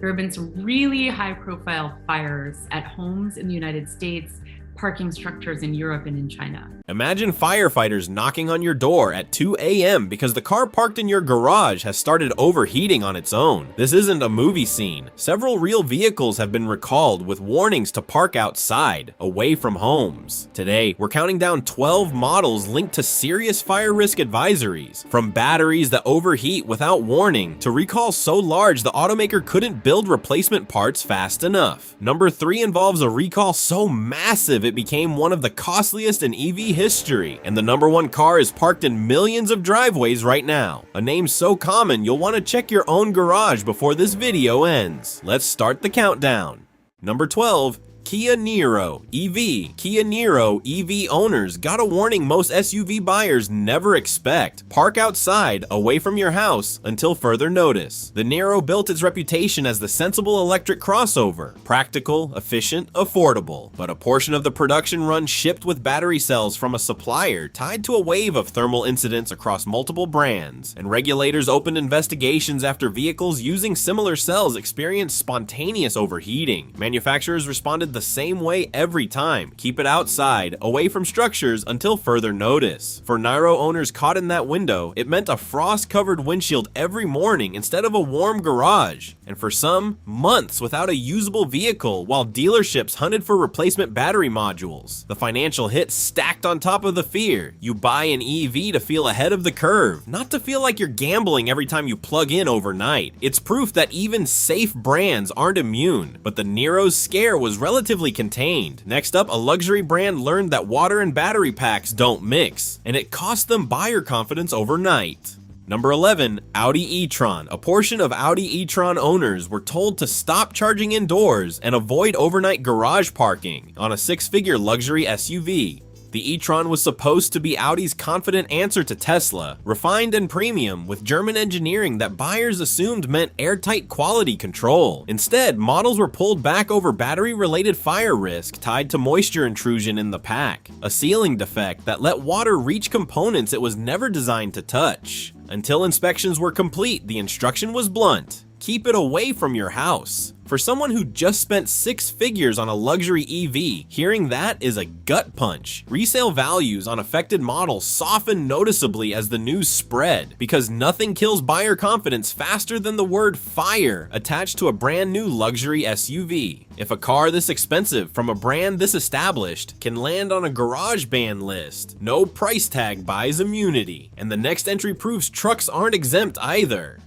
There have been some really high-profile fires at homes in the United States, parking structures in Europe and in China. Imagine firefighters knocking on your door at 2 a.m. because the car parked in your garage has started overheating on its own. This isn't a movie scene. Several real vehicles have been recalled with warnings to park outside, away from homes. Today, we're counting down 12 models linked to serious fire risk advisories, from batteries that overheat without warning to recalls so large the automaker couldn't build replacement parts fast enough. Number 3 involves a recall so massive it became one of the costliest in EV history, and the number 1 car is parked in millions of driveways right now. A name so common you'll want to check your own garage before this video ends. Let's start the countdown. Number 12. Kia Niro EV. Kia Niro EV owners got a warning most SUV buyers never expect. Park outside, away from your house, until further notice. The Niro built its reputation as the sensible electric crossover. Practical, efficient, affordable. But a portion of the production run shipped with battery cells from a supplier tied to a wave of thermal incidents across multiple brands. And regulators opened investigations after vehicles using similar cells experienced spontaneous overheating. Manufacturers responded the same way every time. Keep it outside, away from structures until further notice. For Niro owners caught in that window, it meant a frost-covered windshield every morning instead of a warm garage. And for some, months without a usable vehicle while dealerships hunted for replacement battery modules. The financial hit stacked on top of the fear. You buy an EV to feel ahead of the curve, not to feel like you're gambling every time you plug in overnight. It's proof that even safe brands aren't immune, but the Niro's scare was relatively contained. Next up, a luxury brand learned that water and battery packs don't mix, and it cost them buyer confidence overnight. Number 11, Audi e-tron. A portion of Audi e-tron owners were told to stop charging indoors and avoid overnight garage parking on a 6-figure luxury SUV. The e-tron was supposed to be Audi's confident answer to Tesla, refined and premium with German engineering that buyers assumed meant airtight quality control. Instead, models were pulled back over battery-related fire risk tied to moisture intrusion in the pack, a sealing defect that let water reach components it was never designed to touch. Until inspections were complete, the instruction was blunt: keep it away from your house. For someone who just spent 6 figures on a luxury EV, hearing that is a gut punch. Resale values on affected models softened noticeably as the news spread, because nothing kills buyer confidence faster than the word fire attached to a brand new luxury SUV. If a car this expensive from a brand this established can land on a garage ban list, no price tag buys immunity. And the next entry proves trucks aren't exempt either.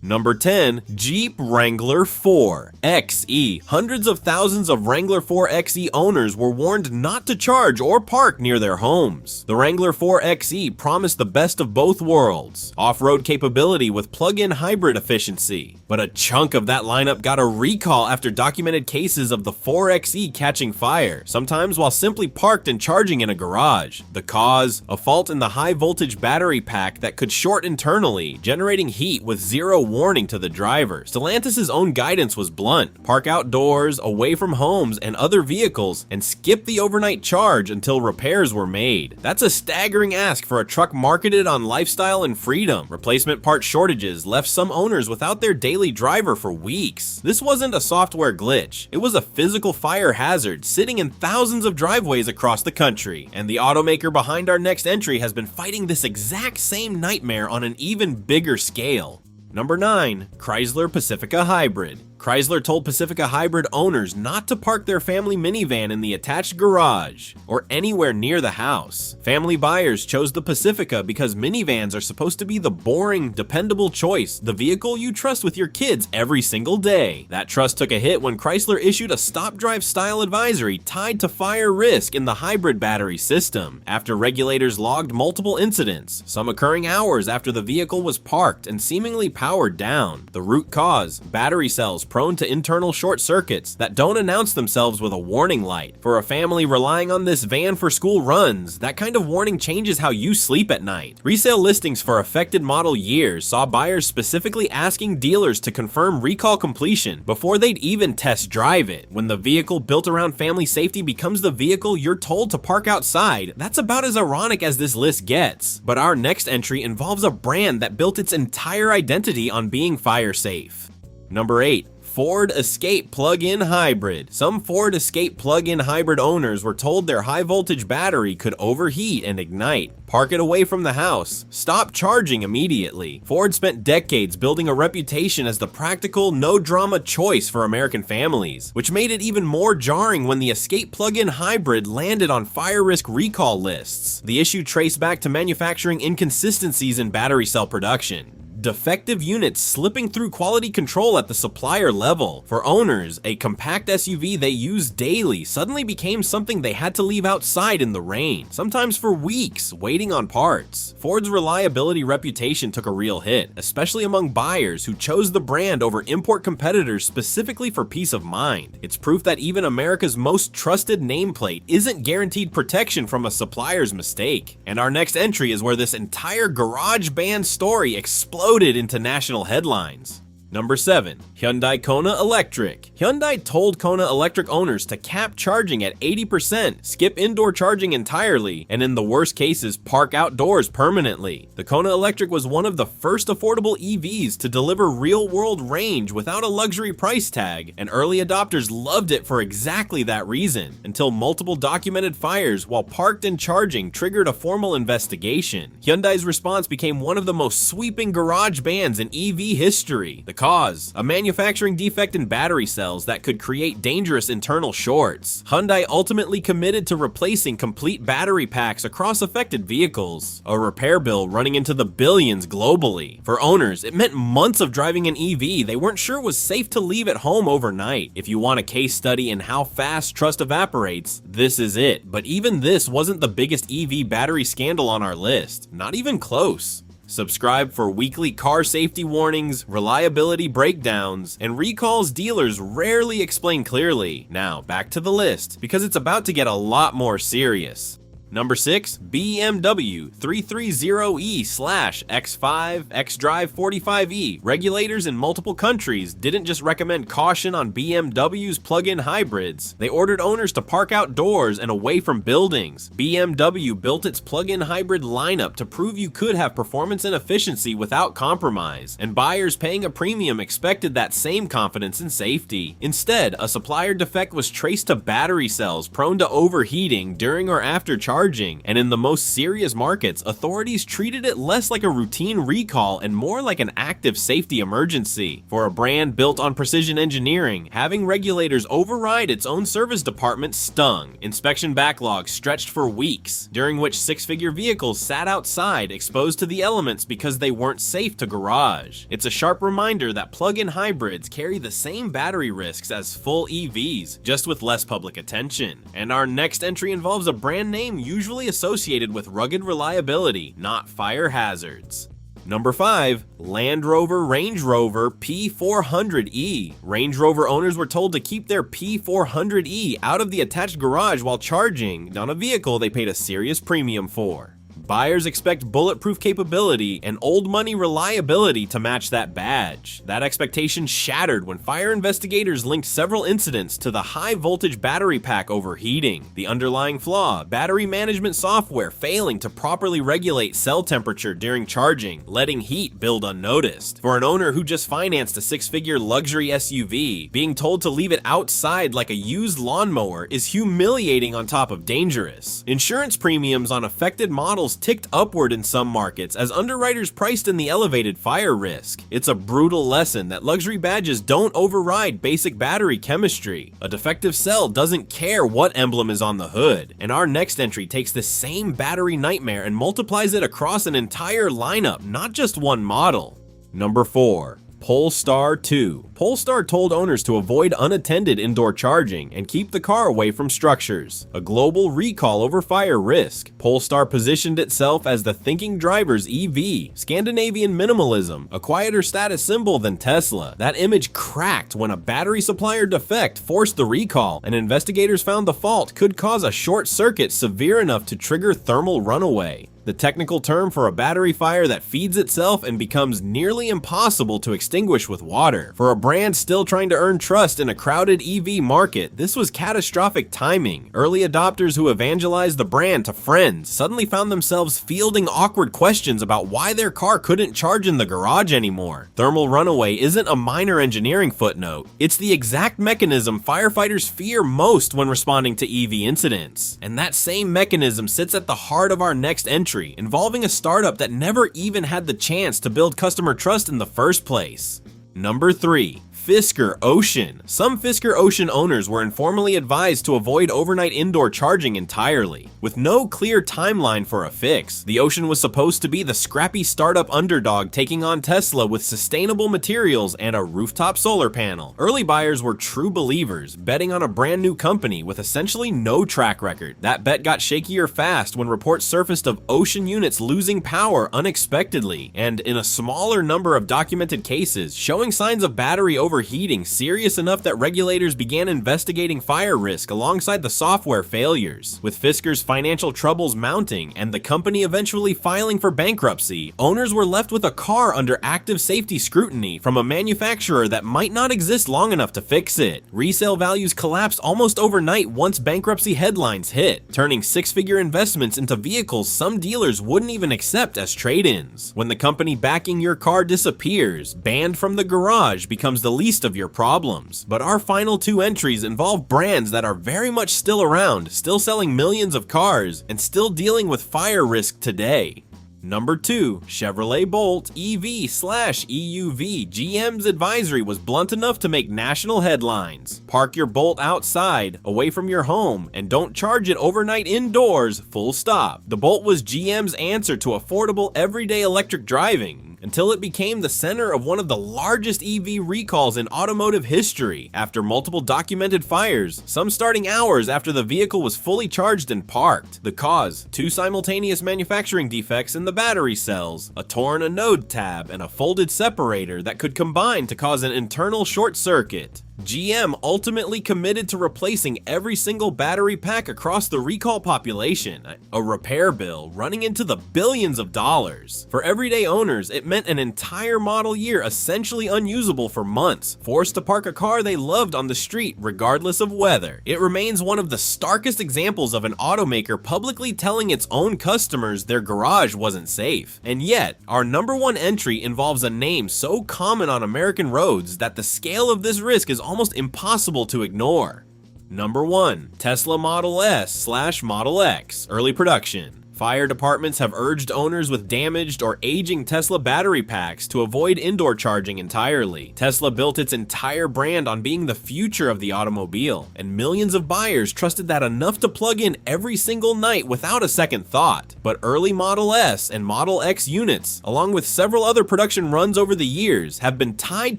Number 10, Jeep Wrangler 4 XE. Hundreds of thousands of Wrangler 4 XE owners were warned not to charge or park near their homes. The Wrangler 4 XE promised the best of both worlds: off-road capability with plug-in hybrid efficiency. But a chunk of that lineup got a recall after documented cases of the 4XE catching fire, sometimes while simply parked and charging in a garage. The cause? A fault in the high-voltage battery pack that could short internally, generating heat with zero warning to the driver. Stellantis' own guidance was blunt: park outdoors, away from homes and other vehicles, and skip the overnight charge until repairs were made. That's a staggering ask for a truck marketed on lifestyle and freedom. Replacement part shortages left some owners without their daily driver for weeks. This wasn't a software glitch. It was a physical fire hazard sitting in thousands of driveways across the country. And the automaker behind our next entry has been fighting this exact same nightmare on an even bigger scale. Number 9, Chrysler Pacifica Hybrid. Chrysler told Pacifica Hybrid owners not to park their family minivan in the attached garage or anywhere near the house. Family buyers chose the Pacifica because minivans are supposed to be the boring, dependable choice, the vehicle you trust with your kids every single day. That trust took a hit when Chrysler issued a stop-drive style advisory tied to fire risk in the hybrid battery system, after regulators logged multiple incidents, some occurring hours after the vehicle was parked and seemingly powered down. The root cause: battery cells prone to internal short circuits that don't announce themselves with a warning light. For a family relying on this van for school runs, that kind of warning changes how you sleep at night. Resale listings for affected model years saw buyers specifically asking dealers to confirm recall completion before they'd even test drive it. When the vehicle built around family safety becomes the vehicle you're told to park outside, that's about as ironic as this list gets. But our next entry involves a brand that built its entire identity on being fire safe. Number 8, Ford Escape plug-in hybrid. Some Ford Escape plug-in hybrid owners were told their high-voltage battery could overheat and ignite. Park it away from the house. Stop charging immediately. Ford spent decades building a reputation as the practical, no-drama choice for American families, which made it even more jarring when the Escape plug-in hybrid landed on fire risk recall lists. The issue traced back to manufacturing inconsistencies in battery cell production. Defective units slipping through quality control at the supplier level. For owners, a compact SUV they use daily suddenly became something they had to leave outside in the rain, sometimes for weeks, waiting on parts. Ford's reliability reputation took a real hit, especially among buyers who chose the brand over import competitors specifically for peace of mind. It's proof that even America's most trusted nameplate isn't guaranteed protection from a supplier's mistake. And our next entry is where this entire garage band story explodes into national headlines. Number 7. Hyundai Kona Electric. Hyundai told Kona Electric owners to cap charging at 80%, skip indoor charging entirely, and in the worst cases, park outdoors permanently. The Kona Electric was one of the first affordable EVs to deliver real-world range without a luxury price tag, and early adopters loved it for exactly that reason, until multiple documented fires while parked and charging triggered a formal investigation. Hyundai's response became one of the most sweeping garage bans in EV history. The cause: a manufacturing defect in battery cells that could create dangerous internal shorts. Hyundai ultimately committed to replacing complete battery packs across affected vehicles, a repair bill running into the billions globally. For owners, it meant months of driving an EV they weren't sure was safe to leave at home overnight. If you want a case study in how fast trust evaporates, this is it. But even this wasn't the biggest EV battery scandal on our list, not even close. Subscribe for weekly car safety warnings, reliability breakdowns, and recalls dealers rarely explain clearly. Now, back to the list, because it's about to get a lot more serious. Number 6. BMW 330e/X5 xDrive 45e. Regulators in multiple countries didn't just recommend caution on BMW's plug-in hybrids. They ordered owners to park outdoors and away from buildings. BMW built its plug-in hybrid lineup to prove you could have performance and efficiency without compromise, and buyers paying a premium expected that same confidence and safety. Instead, a supplier defect was traced to battery cells prone to overheating during or after charging. And in the most serious markets, authorities treated it less like a routine recall and more like an active safety emergency. For a brand built on precision engineering, having regulators override its own service department stung. Inspection backlogs stretched for weeks, during which six-figure vehicles sat outside exposed to the elements because they weren't safe to garage. It's a sharp reminder that plug-in hybrids carry the same battery risks as full EVs, just with less public attention. And our next entry involves a brand name usually associated with rugged reliability, not fire hazards. Number 5. Land Rover Range Rover P400e. Range Rover owners were told to keep their P400e out of the attached garage while charging on a vehicle they paid a serious premium for. Buyers expect bulletproof capability and old money reliability to match that badge. That expectation shattered when fire investigators linked several incidents to the high voltage battery pack overheating. The underlying flaw: battery management software failing to properly regulate cell temperature during charging, letting heat build unnoticed. For an owner who just financed a six-figure luxury SUV, being told to leave it outside like a used lawnmower is humiliating on top of dangerous. Insurance premiums on affected models ticked upward in some markets as underwriters priced in the elevated fire risk. It's a brutal lesson that luxury badges don't override basic battery chemistry. A defective cell doesn't care what emblem is on the hood. And our next entry takes the same battery nightmare and multiplies it across an entire lineup, not just one model. Number 4. Polestar 2. Polestar told owners to avoid unattended indoor charging and keep the car away from structures. A global recall over fire risk. Polestar positioned itself as the thinking driver's EV, Scandinavian minimalism, a quieter status symbol than Tesla. That image cracked when a battery supplier defect forced the recall, and investigators found the fault could cause a short circuit severe enough to trigger thermal runaway. The technical term for a battery fire that feeds itself and becomes nearly impossible to extinguish with water. For a brand still trying to earn trust in a crowded EV market, this was catastrophic timing. Early adopters who evangelized the brand to friends suddenly found themselves fielding awkward questions about why their car couldn't charge in the garage anymore. Thermal runaway isn't a minor engineering footnote. It's the exact mechanism firefighters fear most when responding to EV incidents. And that same mechanism sits at the heart of our next entry, involving a startup that never even had the chance to build customer trust in the first place. Number 3. Fisker Ocean. Some Fisker Ocean owners were informally advised to avoid overnight indoor charging entirely. With no clear timeline for a fix, the Ocean was supposed to be the scrappy startup underdog taking on Tesla with sustainable materials and a rooftop solar panel. Early buyers were true believers, betting on a brand new company with essentially no track record. That bet got shakier fast when reports surfaced of Ocean units losing power unexpectedly, and in a smaller number of documented cases, showing signs of battery overheating serious enough that regulators began investigating fire risk alongside the software failures. With Fisker's financial troubles mounting and the company eventually filing for bankruptcy, owners were left with a car under active safety scrutiny from a manufacturer that might not exist long enough to fix it. Resale values collapsed almost overnight once bankruptcy headlines hit, turning six-figure investments into vehicles some dealers wouldn't even accept as trade-ins. When the company backing your car disappears, banned from the garage becomes the least of your problems. But our final two entries involve brands that are very much still around, still selling millions of cars, and still dealing with fire risk today. Number 2. Chevrolet Bolt EV/EUV. GM's advisory was blunt enough to make national headlines. Park your Bolt outside, away from your home, and don't charge it overnight indoors, full stop. The Bolt was GM's answer to affordable everyday electric driving, until it became the center of one of the largest EV recalls in automotive history after multiple documented fires, some starting hours after the vehicle was fully charged and parked. The cause: 2 simultaneous manufacturing defects in the battery cells, a torn anode tab, and a folded separator that could combine to cause an internal short circuit. GM ultimately committed to replacing every single battery pack across the recall population, a repair bill running into the billions of dollars. For everyday owners, it meant an entire model year essentially unusable for months, forced to park a car they loved on the street regardless of weather. It remains one of the starkest examples of an automaker publicly telling its own customers their garage wasn't safe. And yet, our number 1 entry involves a name so common on American roads that the scale of this risk is almost impossible to ignore. Number 1. Tesla Model S/Model X, early production. Fire departments have urged owners with damaged or aging Tesla battery packs to avoid indoor charging entirely. Tesla built its entire brand on being the future of the automobile, and millions of buyers trusted that enough to plug in every single night without a second thought. But early Model S and Model X units, along with several other production runs over the years, have been tied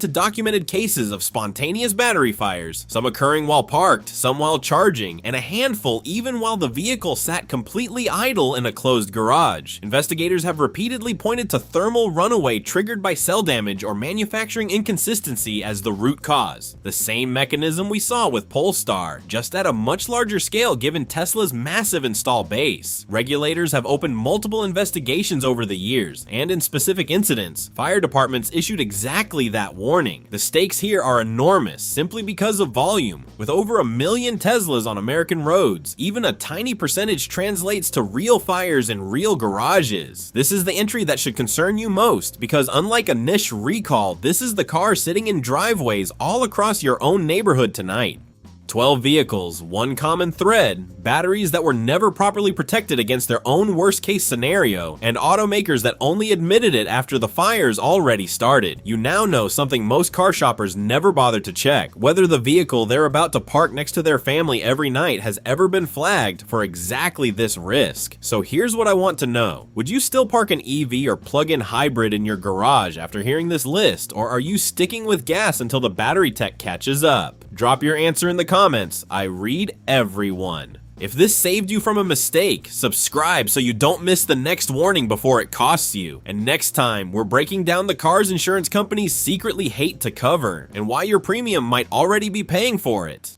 to documented cases of spontaneous battery fires, some occurring while parked, some while charging, and a handful even while the vehicle sat completely idle in a closed garage. Investigators have repeatedly pointed to thermal runaway triggered by cell damage or manufacturing inconsistency as the root cause. The same mechanism we saw with Polestar, just at a much larger scale given Tesla's massive install base. Regulators have opened multiple investigations over the years, and in specific incidents, fire departments issued exactly that warning. The stakes here are enormous simply because of volume. With over 1 million Teslas on American roads, even a tiny percentage translates to real fires in real garages. This is the entry that should concern you most, because unlike a niche recall, this is the car sitting in driveways all across your own neighborhood tonight. 12 vehicles, one common thread: batteries that were never properly protected against their own worst-case scenario, and automakers that only admitted it after the fires already started. You now know something most car shoppers never bothered to check: whether the vehicle they're about to park next to their family every night has ever been flagged for exactly this risk. So here's what I want to know: would you still park an EV or plug-in hybrid in your garage after hearing this list, or are you sticking with gas until the battery tech catches up? Drop your answer in the comments. I read everyone. If this saved you from a mistake, subscribe so you don't miss the next warning before it costs you. And next time, we're breaking down the cars insurance companies secretly hate to cover, and why your premium might already be paying for it.